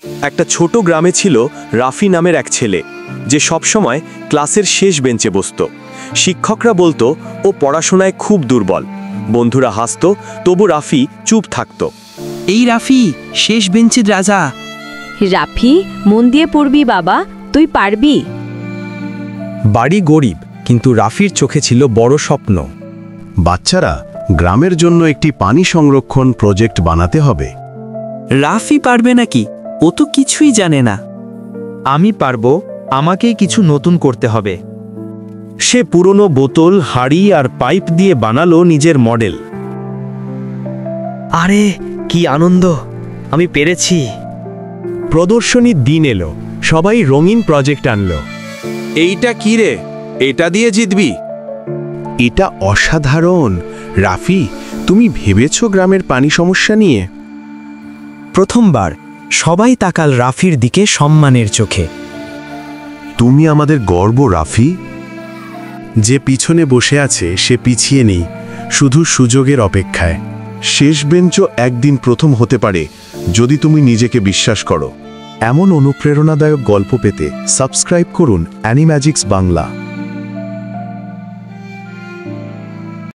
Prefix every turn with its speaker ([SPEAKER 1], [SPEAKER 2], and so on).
[SPEAKER 1] একটা ছোট গ্রামে ছিল রাফি নামের এক ছেলে, যে সবসময় ক্লাসের শেষ বেঞ্চে বসত। শিক্ষকরা বলতো ও পড়াশোনায় খুব দুর্বল। বন্ধুরা হাসত, তবু রাফি চুপ থাকত।
[SPEAKER 2] এই রাফি শেষ বেঞ্চের রাজা।
[SPEAKER 3] রাফি, মন দিয়ে পড়বি বাবা, তুই পারবি।
[SPEAKER 4] বাড়ি গরিব, কিন্তু রাফির চোখে ছিল বড় স্বপ্ন।
[SPEAKER 5] বাচ্চারা, গ্রামের জন্য একটি পানি সংরক্ষণ প্রজেক্ট বানাতে হবে।
[SPEAKER 2] রাফি পারবে নাকি? ও তো কিছুই জানে না।
[SPEAKER 4] আমি পারবো, আমাকেই কিছু নতুন করতে হবে।
[SPEAKER 1] সে পুরনো বোতল, হাড়ি আর পাইপ দিয়ে বানালো নিজের মডেল।
[SPEAKER 2] আরে কি আনন্দ, আমি পেরেছি।
[SPEAKER 1] প্রদর্শনীর দিন এলো, সবাই রঙিন প্রজেক্ট আনলো। এইটা কি রে? এটা দিয়ে জিতবি?
[SPEAKER 5] এটা অসাধারণ। রাফি, তুমি ভেবেছো গ্রামের পানি সমস্যা নিয়ে?
[SPEAKER 4] প্রথমবার সবাই তাকাল রাফির দিকে সম্মানের চোখে।
[SPEAKER 5] তুমি আমাদের গর্ব রাফি। যে পিছনে বসে আছে সে পিছিয়ে নেই, শুধু সুযোগের অপেক্ষায়। শেষ বেঞ্চও একদিন প্রথম হতে পারে, যদি তুমি নিজেকে বিশ্বাস করো। এমন অনুপ্রেরণাদায়ক গল্প পেতে সাবস্ক্রাইব করুন অ্যানিম্যাজিক্স বাংলা।